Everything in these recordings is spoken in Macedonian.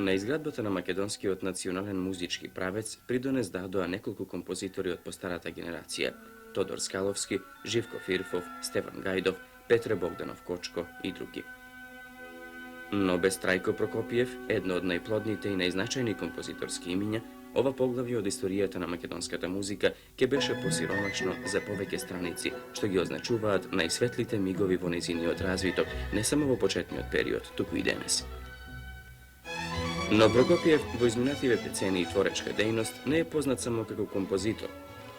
На изградбата на македонскиот национален музички правец придонес дадоа неколку композитори од постарата генерација: Тодор Скаловски, Живко Фирфов, Стефан Гајдов, Петре Богданов Кочко и други. Но без Трајко Прокопиев, едно од најплодните и најзначајни композиторски имиња, ова поглавје од историјата на македонската музика ќе беше посиромашно за повеќе страници, што ги означуваат најсветлите мигови во нејзиниот развиток, не само во почетниот период, туку и денес. Но Прокопиев во изминативе децении творечка дејност не е познат само како композитор.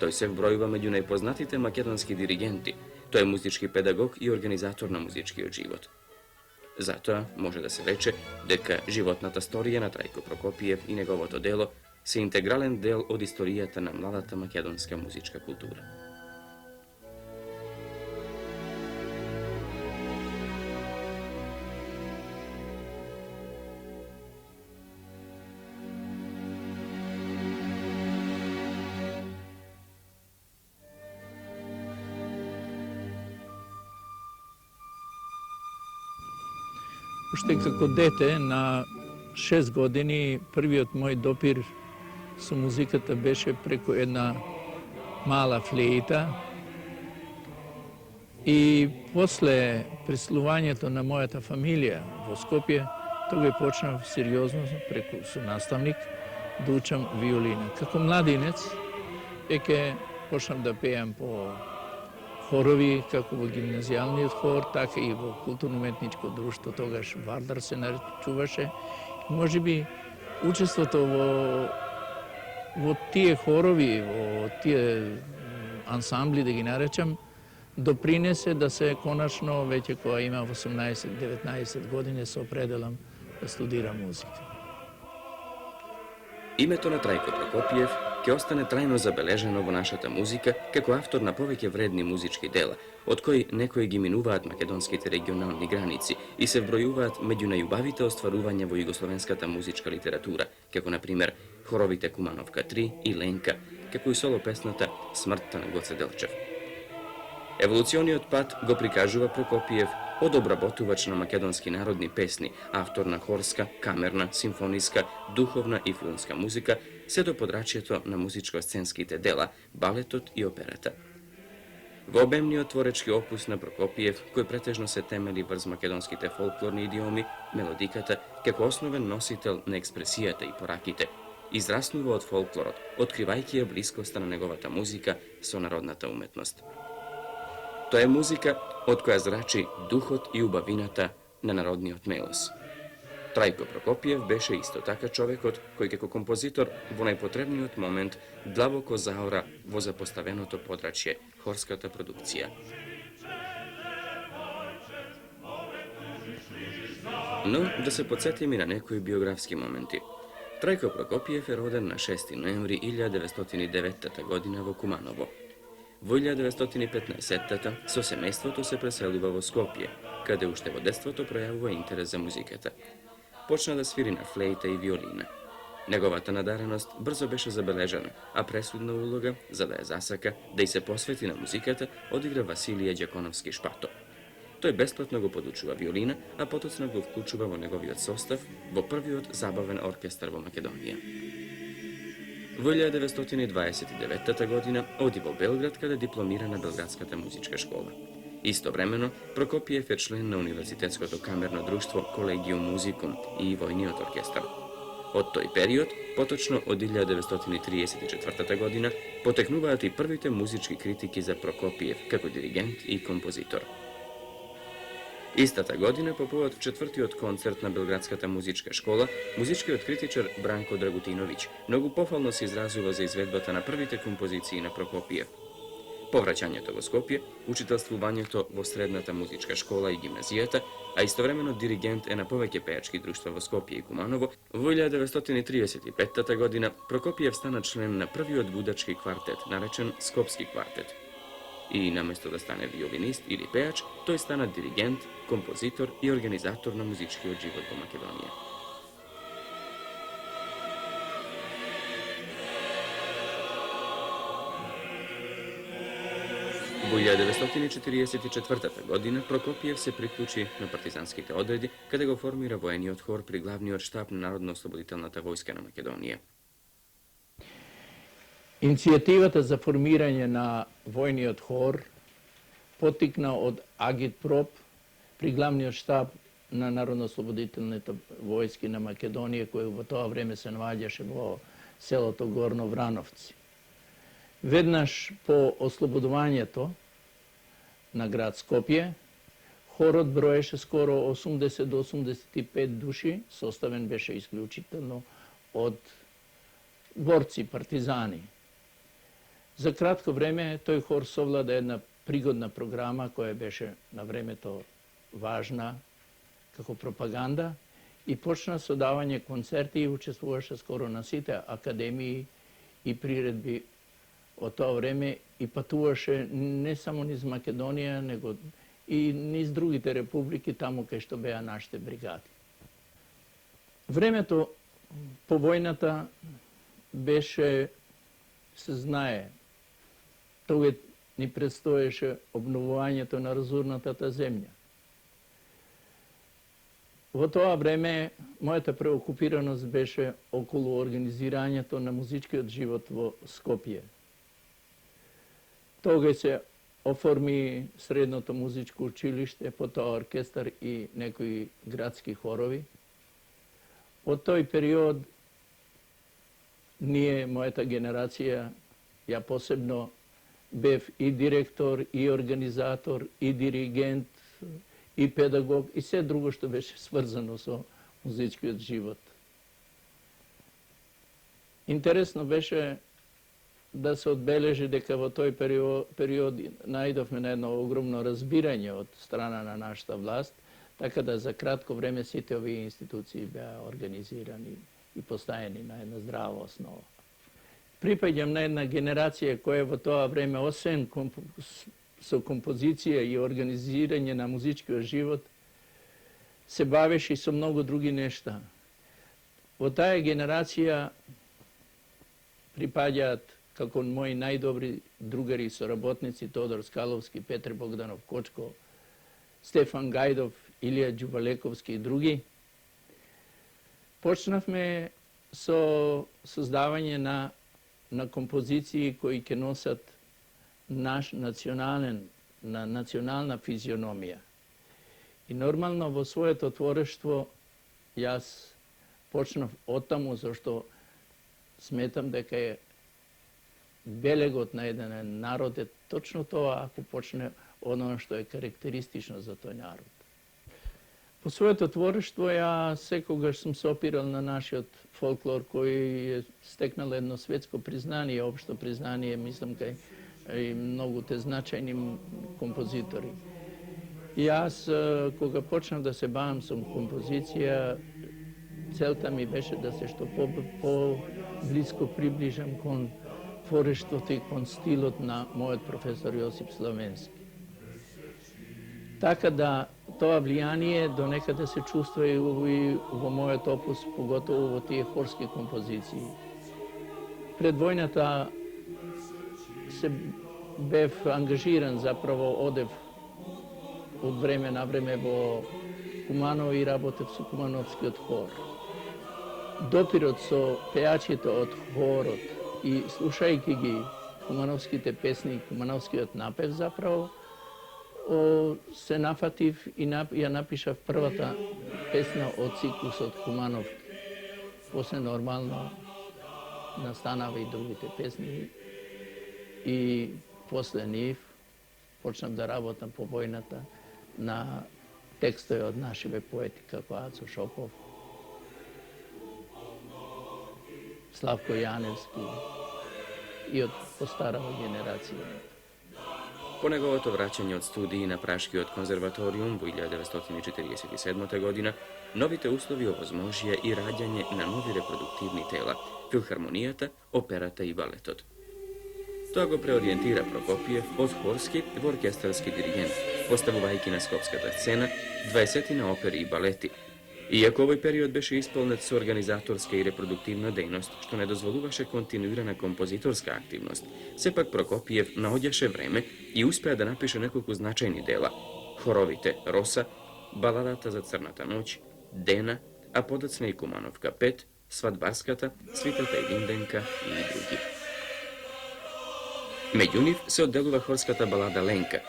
Тој се вбројува меѓу најпознатите македонски диригенти. Тој е музички педагог и организатор на музичкиот живот. Затоа може да се рече дека животната сторија на Трајко Прокопиев и неговото дело се интегрален дел од историјата на младата македонска музичка култура. Уште како дете, на 6 години, првиот мој допир со музиката беше преку една мала флејта. И после преселувањето на мојата фамилија во Скопје, тогаш почнав сериозно преку со наставник да учам виолина. Како младинец, веќе почнав да пеам по хорови, како во гимназијалниот хор, така и во културно-уметничко друштво, тогаш Вардар се наречуваше. Може би учеството во тие хорови, во тие ансамбли, да ги наречам, допринесе да се конечно, веќе кога има 18-19 години, се определам да студирам музика. Името на Трајко Прокопиев ќе остане трајно забележено во нашата музика како автор на повеќе вредни музички дела, од кои некои ги минуваат македонските регионални граници и се вбројуваат меѓу најубавите остварувања во југословенската музичка литература, како например хоровите Кумановка 3 и Ленка, како и соло песната Смртта на Гоце Делчев. Еволуциониот пат го прикажува Прокопиев од обработувач на македонски народни песни, автор на хорска, камерна, симфониска, духовна и филмска музика, се до подрачјето на музичко-сценските дела, балетот и операта. Во обемниот творечки опус на Прокопиев, кој претежно се темели врз македонските фолклорни идиоми, мелодиката, како основен носител на експресијата и пораките, израснува од фолклорот, откривајќи ја блискоста на неговата музика со народната уметност. Тоа е музика од која зрачи духот и убавината на народниот мелос. Трајко Прокопиев беше исто така човекот кој како композитор во најпотребниот момент длабоко заора во запоставеното подрачје хорската продукција. Но да се подсетиме на некои биографски моменти. Трајко Прокопиев е роден на 6 ноември 1909 година во Куманово. Во 1915-та со семејството се преселува во Скопје, каде уште во детството пројавува интерес за музиката. Почна да свири на флејта и виолина. Неговата надареност брзо беше забележана, а пресудна улога, за да ја засака, да й се посвети на музиката, одигра Василије Ѓаконовски Шпато. Тој бесплатно го подучува виолина, а потоцна го вклучува во неговиот состав во првиот забавен оркестар во Македонија. Во 1929 година оди во Белград, каде дипломира на Белградската музичка школа. Истовремено, Прокопиев е член на Универзитетското камерно друштво Колегиум Музикум и војниот оркестар. Од тој период, поточно од 1934 година, потекнуваат и првите музички критики за Прокопиев како диригент и композитор. Истата година, по повод четвртиот концерт на Белградската музичка школа, музичкиот критичар Бранко Драгутиновиќ многу пофално се изразува за изведбата на првите композиции на Прокопиев. Повраќањето во Скопје, учителствувањето во средната музичка школа и гимназијата, а истовремено диригент е на повеќе пејачки друштва во Скопје и Куманово, во 1935 година Прокопиев стана член на првиот гудачки квартет, наречен Скопски квартет. И наместо да стане виолинист или пејач, тој стана диригент, композитор и организатор на музичкиот живот во Македонија. U 1944. godina Prokopijev se priključi na partizanskite odredi kada ga formira vojni odhor pri glavni od štab Narodno-osloboditelната vojska na Makedonije. Иницијативата за формирање на војни одхор потикна од Агитпроп при главниот штаб на Народно-ослободителните војски на Македонија, кој во тоа време се наоѓаше во селото Горно Врановци. Веднаш по ослободувањето на град Скопје, хорот броеше скоро 80 до 85 души, составен беше исклучително од борци, партизани. За кратко време тој хор совлада една пригодна програма која беше на времето важна како пропаганда и почна со давање концерти и учествуваше скоро на сите академии и приредби од тоа време и патуваше не само низ Македонија, него и низ другите републики таму кај што беа нашите бригади. Времето по војната беше, се знае, тога ни предстоеше обновувањето на разурнатата земја. Во тоа време мојата преокупираност беше околу организирањето на музичкиот живот во Скопје. Тога се оформи средното музичко училиште, потоа оркестар и некои градски хорови. Од тој период ние, мојата генерација, ја посебно бев и директор, и организатор, и диригент, и педагог, и се друго што беше сврзано со музичкиот живот. Интересно беше да се одбележи дека во тој период најдовме на едно огромно разбирање од страна на нашата власт, така да за кратко време сите овие институции беа организирани и поставени на една здрава основа. Припаѓам на една генерација која во тоа време, освен со композиција и организирање на музичкиот живот, се бавеше и со многу други нешта. Во таа генерација припаѓаат како мои најдобри другари и соработници Тодор Скаловски, Петре Богданов Кочко, Стефан Гајдов, Илија Ѓувалековски и други. Почнавме со создавање на композиции кои ќе носат наш национална физиономија. И нормално во своето творештво јас почнав оттаму, зашто сметам дека е белегот на еден народ е точно тоа ако почне оно што е карактеристично за тој народ. По своето творештво ја секогаш сум се опирал на нашиот фолклор кој е стекнал едно светско признание, општо признание, мислам кај и многуте значајни композитори. И јас кога почнав да се бавам со композиција, целта ми беше да се што по-близко приближам кон творештвото и кон стилот на мојот професор Јосип Славенски. Така да тоа влијание до некаде се чувства и во мојот опус, поготово во тие хорски композиции. Пред војната се бев ангажиран, заправо одев од време на време во Куманово и работев со Кумановскиот хор. Допирот со пеачите од хорот и слушајќи ги кумановските песни, кумановскиот напев, заправо се нафатив и ја напишав првата песна од циклусот Куманов. После нормално настанава и другите песни. И после нив почнав да работам по војната на текстови од нашиве поети како Ацо Шопов, Славко Јаневски и од постарава генерација. Po неговото враќање од студии на Прашкиот конзерваториум во 1947 година, новите услови овозможија и раѓање на нови репродуктивни тела, филхармонијата, операта и балетот. Тоа го преориентира Прокопиев од хорски во оркестарски диригент, поставувајќи на скопската сцена 20 опери и балети, Iako ovaj period beše isполнет со организаторска и репродуктивна дејност, што не дозволуваше континуирана композиторска активност, сепак Прокопиев наоѓаше време и успеа да напише неколку значајни дела: хоровите Роса, баладата за црната ноќ, Дена, а подоцна и Кумановка 5, Свадбарската, Свитата Единденка и други. Меѓу нив се одделува хорската балада Ленка,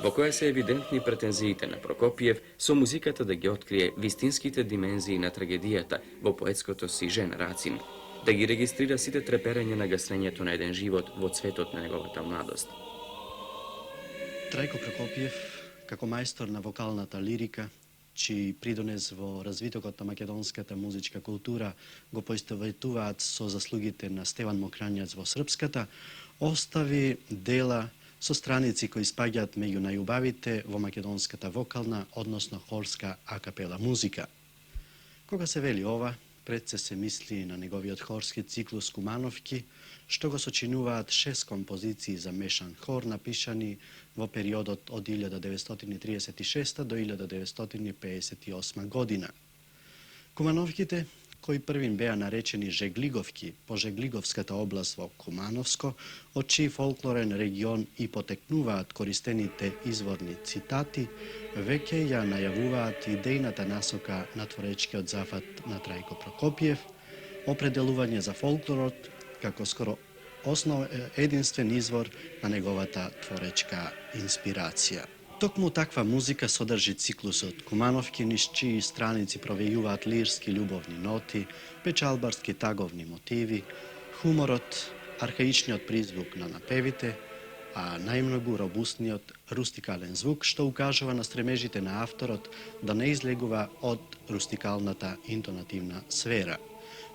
во која се евидентни претензиите на Прокопиев со музиката да ги открие вистинските димензии на трагедијата во поетското си жен Рацин, да ги регистрира сите треперења на гасрењето на еден живот во цветот на неговата младост. Трајко Прокопиев, како мајстор на вокалната лирика, чиј придонес во развитокот на македонската музичка култура го поистоветуваат со заслугите на Стеван Мокрањац во српската, остави дела со страници кои спаѓаат меѓу најубавите во македонската вокална, односно хорска акапела музика. Кога се вели ова, пред се мисли на неговиот хорски циклус Кумановки, што го сочинуваат 6 композиции за мешан хор, напишани во периодот од 1936 до 1958 година. Кумановките, кои првин беа наречени Жеглиговки по Жеглиговската област во Кумановско, од чиј фолклорен регион и потекнуваат користените изворни цитати, веќе ја најавуваат идејната насока на творечкиот зафат на Трајко Прокопиев, определување за фолклорот како скоро единствен извор на неговата творечка инспирација. Токму таква музика содржи циклусот Кумановки, низ чии страници провејуваат лирски љубовни ноти, печалбарски таговни мотиви, хуморот, архаичниот призвук на напевите, а најмногу робустниот рустикален звук, што укажува на стремежите на авторот да не излегува од рустикалната интонативна сфера.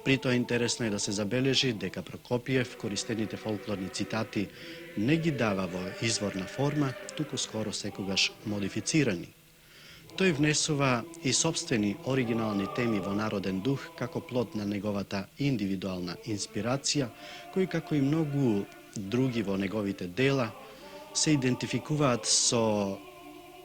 При тоа интересно е да се забележи дека Прокопиев користените фолклорни цитати не ги дава во изворна форма, туку скоро секогаш модифицирани. Тој внесува и собствени оригинални теми во народен дух како плод на неговата индивидуална инспирација, кои како и многу други во неговите дела се идентификуваат со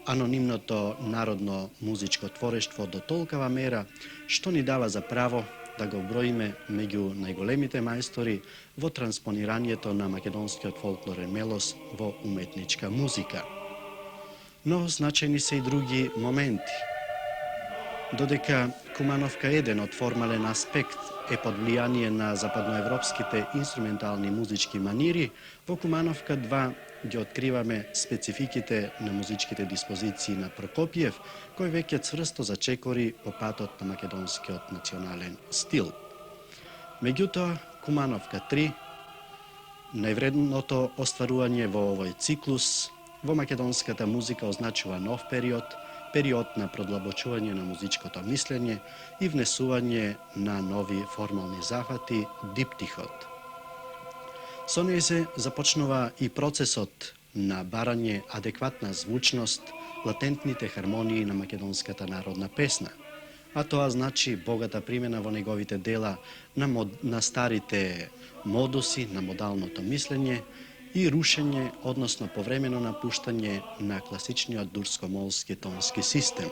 анонимното народно музичко творештво до толкава мера што ни дава за право да го броиме меѓу најголемите мајстори во транспонирањето на македонскиот фолклорен мелос во уметничка музика. Но значајни се и други моменти. Додека Кумановка 1 од формален аспект е под влијание на западноевропските инструментални музички манири, во Кумановка 2 ги откриваме спецификите на музичките диспозиции на Прокопиев, кој веќе цврсто зачекори по патот на македонскиот национален стил. Меѓутоа, Кумановка 3, највредното остварување во овој циклус, во македонската музика означува нов период на продлабочување на музичкото мислење и внесување на нови формални захвати, диптихот. Со неј се започнува и процесот на барање адекватна звучност, латентните хармонии на македонската народна песна, а тоа значи богата примена во неговите дела на старите модуси, на модалното мислење и рушење, односно повремено напуштање на класичниот дурско-молски тонски систем.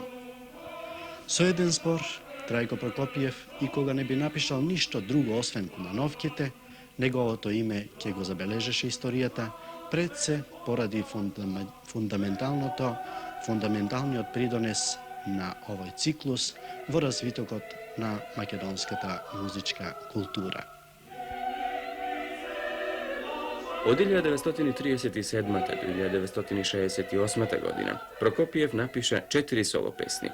Со еден збор, Трајко Прокопиев, и кога не би напишал ништо друго освен Кумановките, неговото име ќе го забележеше историјата, пред се поради фундаменталниот придонес на овој циклус во развитокот на македонската музичка култура. Од 1937 до 1968 година Прокопиев напиша 4 соло песни.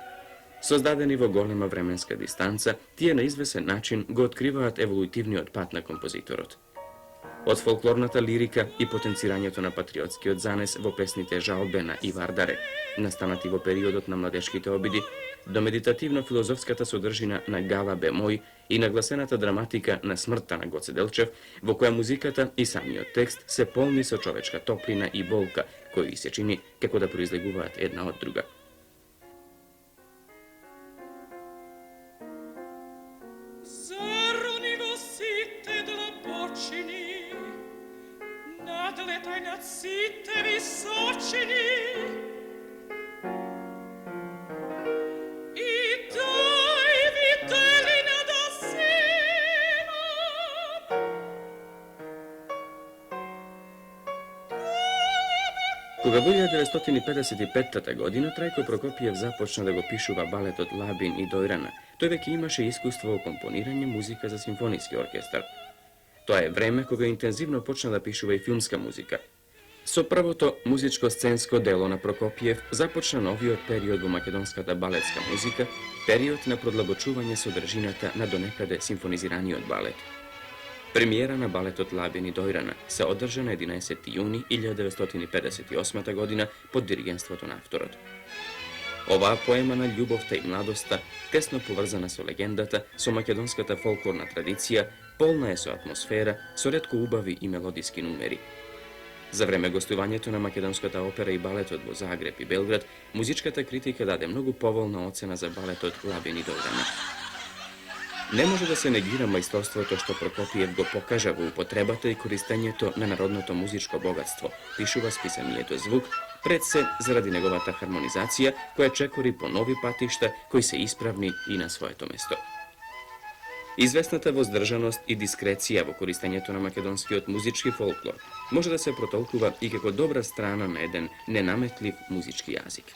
Создадени во голема временска дистанца, тие на извесен начин го откриваат еволутивниот пат на композиторот. Од фолклорната лирика и потенцирањето на патриотскиот занес во песните Жалбена и Вардаре, настанати во периодот на младешките обиди, до медитативно-филозофската содржина на Гала Бемој и нагласената драматика на смртта на Гоце Делчев, во која музиката и самиот текст се полни со човечка топлина и болка, кои се чини како да произлегуваат една од друга. Nadletaj nad site visočini i daj Кога во 1955 година Трајко Прокопиев започна да го пишува балетот Лабин и Дојрана, тој веќе имаше искуство во компонирање музика за симфониски оркестар. Тоа е време кога интензивно почна да пишува и филмска музика. Со првото музичко-сценско дело на Прокопиев започна новиот период во македонската балетска музика, период на продлабочување содржината на донекаде симфонизираниот балет. Премиера на балетот Лабин и Дојрана се одржа на 11. јуни 1958 година под диригентството на авторот. Оваа поема на љубовта и младоста, тесно поврзана со легендата, со македонската фолклорна традиција, полна е со атмосфера, со ретко убави и мелодиски numери. За време гостувањето на македонската опера и балетот во Загреб и Белград, музичката критика даде многу поволна оцена за балетот Лабин и Дојрана. Не може да се негира мајсторството што Прокопиев го покажа во употребата и користењето на народното музичко богатство, пишува списанието Звук, пред се заради неговата хармонизација, која чекори по нови патишта кои се исправни и на своето место. Известната воздржаност и дискреција во користењето на македонскиот музички фолклор може да се протолкува и како добра страна на еден ненаметлив музички јазик.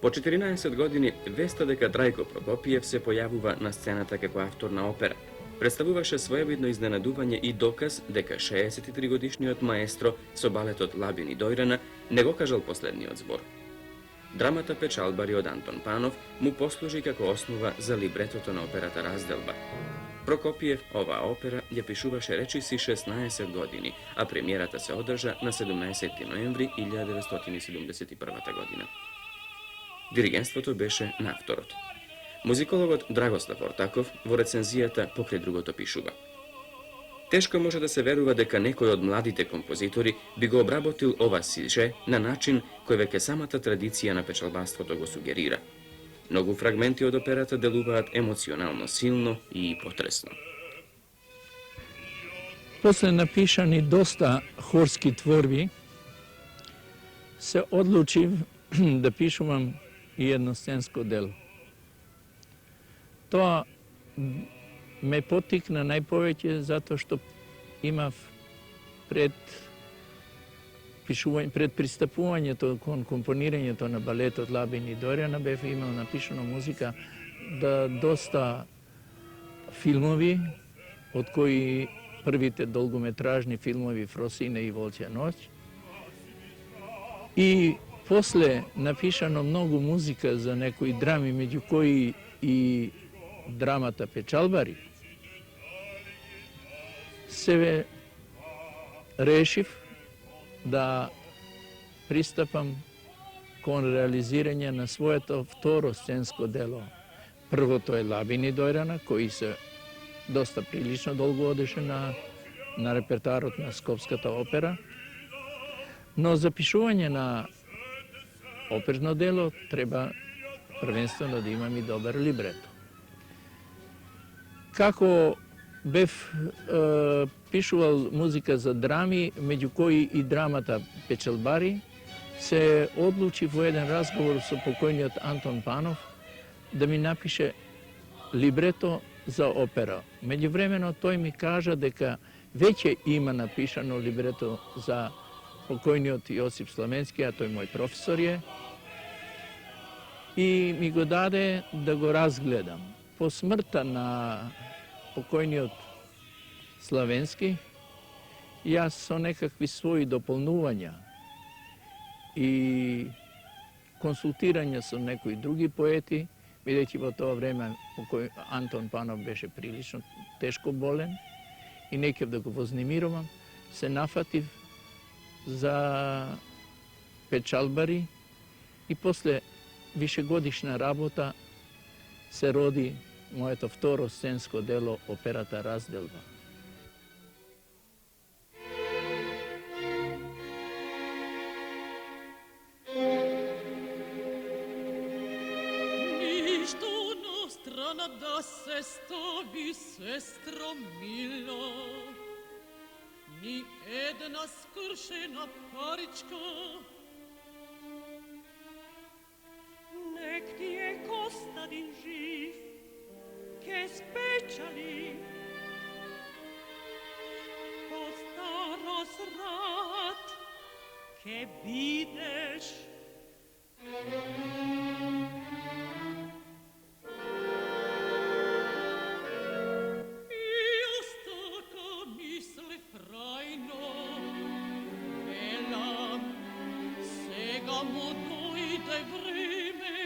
По 14 години веста дека Трајко Прокопиев се појавува на сцената како автор на опера представуваше своевидно изненадување и доказ дека 63 годишниот маестро со балетот Лабин и Дојрана не го кажал последниот збор. Драмата Печалбари од Антон Панов му послужи како основа за либретото на операта Разделба. Прокопиев оваа опера ја пишуваше речиси 16 години, а премиерата се одржа на 17 ноември 1971 година. Диригентството беше на авторот. Музикологот Драгослав Ортаков во рецензијата покрај другото пишува: тешко може да се верува дека некој од младите композитори би го обработил ова сиже на начин кој веќе самата традиција на печалбарството го сугерира. Многу фрагменти од операта делуваат емоционално силно и потресно. После напишани доста хорски творби, се одлучив да пишувам и едно сценско дело. Тоа ме потикна најповеќе затоа што имав пред пристапувањето кон компонирањето на балетот Лабин и Дојрана бев имал напишано музика да доста филмови, од кои првите долгометражни филмови Фросина и Волчја ноќ. И после напишано многу музика за некои драми, меѓу кои и драмата Печалбари, се решив да пристапам кон реализирање на своето второ сценско дело. Првото е Лабин и Дојрана, кои се доста прилично долго одеше на репертоарот на Скопската опера, но за пишување на оперно дело треба првенствено да имам и добар либрето. Како бев пишувал музика за драми, меѓу кои и драмата Печалбари, се одлучи во еден разговор со покојниот Антон Панов да ми напише либрето за опера. Меѓувремено тој ми кажа дека веќе има напишано либрето за покојниот Јосип Сламенски, а тој мој професор е, и ми го даде да го разгледам. По смртта на покојниот Славенски, јас со некакви своји дополнувања и консултирање со некои други поети, бидејќи во тоа време Антон Панов беше прилично тешко болен и не кев да го вознемирувам, се нафатив за Печалбари и после вишегодишна работа се роди моето второ сценско дело, операта Разделба. Ништо на страна да се стави, сестро мила, ни една скршена паричка. Нек ти е Костадин жив, ке спечали, по старост рад, ке бидеш. Јас така мислев рајно, велам, сега му дојде време,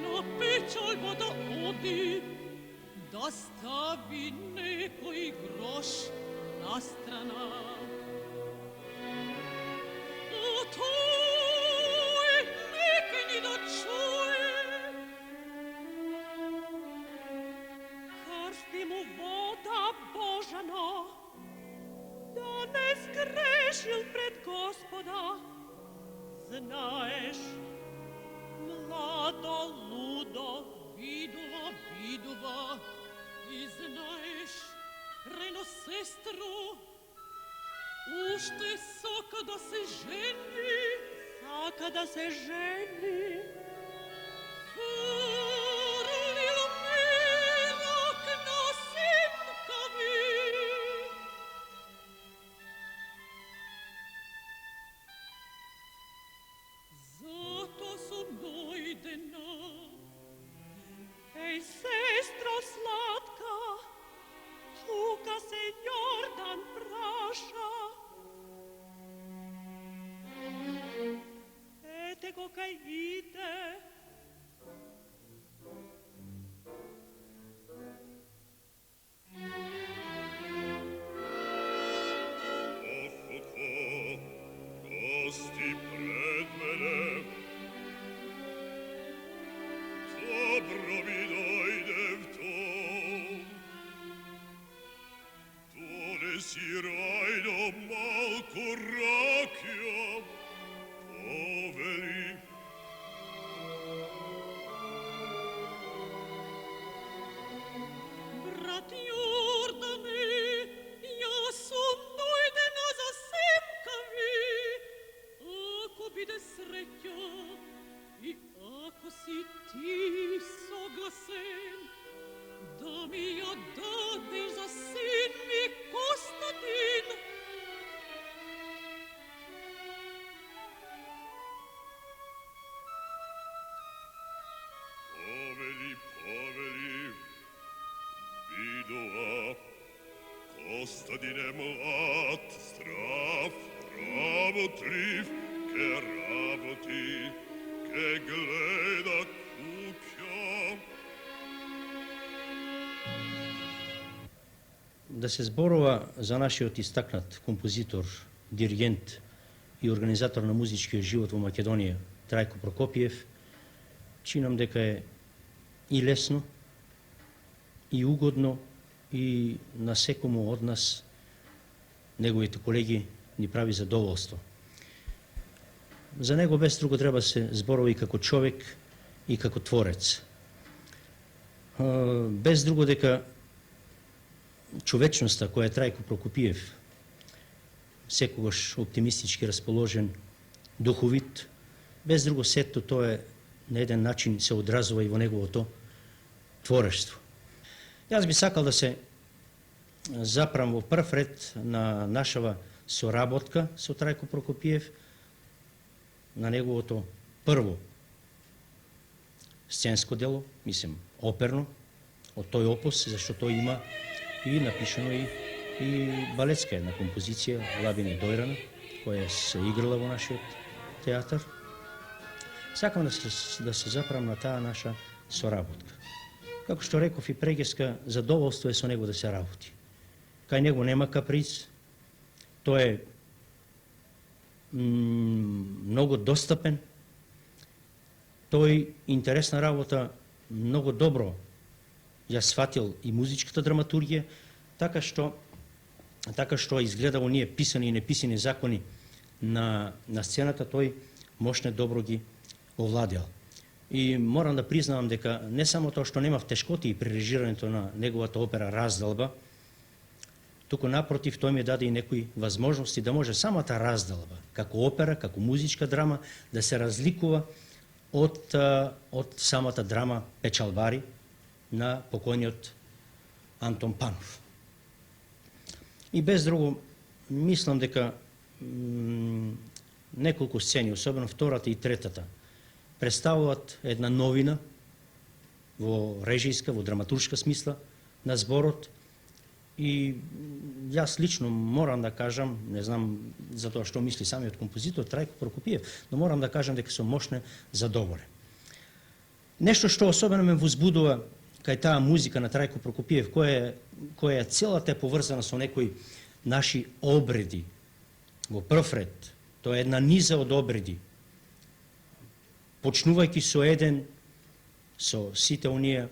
на печалба да оди, да стави некој грош на страна. А тој нека ни да чуе, карсти му вода Божана, да не сгрешил пред Господа. Знаеш, млада, луда, видува, и знаеш, рено сестру, уште сака да се жени, фрлил мерак на семкави. Зато сум дојдена, еј, сестро сладка, тука се Јордан праша. Ете го кај иде. Гости пред мене, добро ми дојде в том. Донеси рајно малку ракија, повели. Брат Јордане, јас сум дојдена за семкави. Ако биде среќа и ако си ти согласен, да ми ја дадеш за син ми Костадин. Повели, видува, Костадин е млад, здрав, работлив, ке работи, ке гледа куќа. Да се зборува за нашиот истакнат композитор, диригент и организатор на музичкиот живот во Македонија, Трајко Прокопиев, чинам дека е и лесно, и угодно, и на секому од нас, неговите колеги, ни прави задоволство. за него без друго треба се зборови како човек и како творец. Без друго дека човечноста која е Трајко Прокопиев, секогаш оптимистички расположен, духовит, без друго сето тоа е на еден начин се одразува и во неговото творештво. Јас би сакал да се запрам во прв ред на нашава соработка со Трајко Прокопиев, на неговото прво сценско дело, мислам, оперно, од тој опус, зашто тој има и напишано и балетска една композиција, Лабина Дојрана, која се играла во нашиот театар. Сакам да се запрам на таа наша соработка. Како што реков и прегеска, задоволство е со него да се работи. Кај него нема каприз, тој е многу достапен, тој интересна работа многу добро ја сватил и музичката драматургија, така што изгледа оние писани и неписани закони на сцената, тој мощне добро ги овладел. И морам да признавам дека не само тоа што немав тешкоти при режирањето на неговата опера Раздалба, туку напротив, тој ми даде и некои возможности да може самата Раздалба, како опера, како музичка драма, да се разликува од самата драма Печалбари на покојниот Антон Панов. И без друго, мислам дека неколку сцени, особено втората и третата, представуваат една новина во режијска, во драматуршка смисла на зборот. И јас лично морам да кажам, не знам за тоа што мисли самиот композитор Трајко Прокопиев, но морам да кажам дека сум мощно задоволен. Нешто што особено ме возбудува кај таа музика на Трајко Прокопиев, која целата е поврзана со некои наши обреди. Во прв ред, тоа е една низа од обреди, почнувајќи со сите оние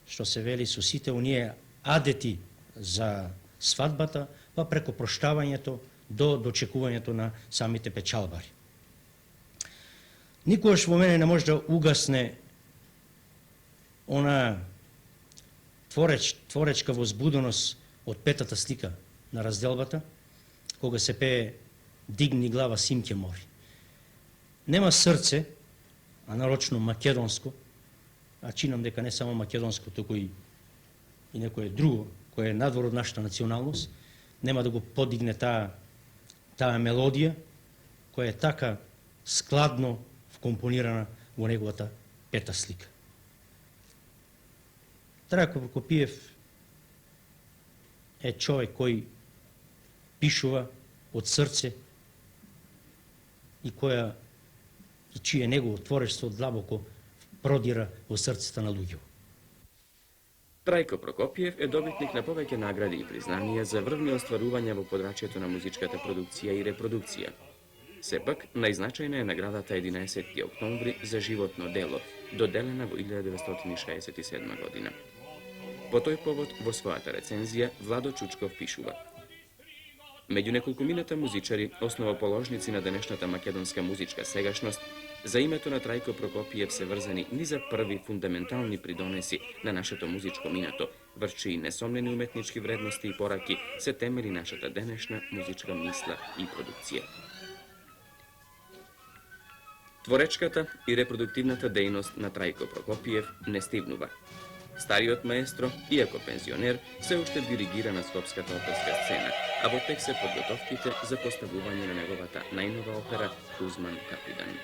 што се вели, со сите оние адети за свадбата, па преко проштавањето до дочекувањето на самите печалбари. Никогаш во мене не може да угасне она творечка возбуденост од петата слика на разделбата, кога се пее "Дигни глава, симќе мори". Нема срце, а нарочно македонско, а чинам дека не само македонско, туку и некое друго, кое е надвор од нашата националност, нема да го подигне таа мелодија, која е така складно вкомпонирана во неговата пета слика. Трајко Прокопиев е човек кој пишува од срце и чие негово творештво длабоко продира во срцата на луѓето. Трајко Прокопиев е добитник на повеќе награди и признанија за врвни остварувања во подрачјето на музичката продукција и репродукција. Сепак, најзначајна е наградата 11. октомври за животно дело, доделена во 1967 година. По тој повод, во својата рецензија, Владо Чучков пишува: Меѓу неколкумината музичари, основоположници на денешната македонска музичка сегашност, за името на Трајко Прокопиев се врзани низа први фундаментални придонеси на нашето музичко минато, врз чии несомнени уметнички вредности и пораки се темели нашата денешна музичка мисла и продукција. Творечката и репродуктивната дејност на Трајко Прокопиев не стивнува. Стариот маестро, иако пензионер, се уште диригира на скопската оперска сцена, а во тек се подготовките за поставување на неговата најнова опера Кузман Капидан.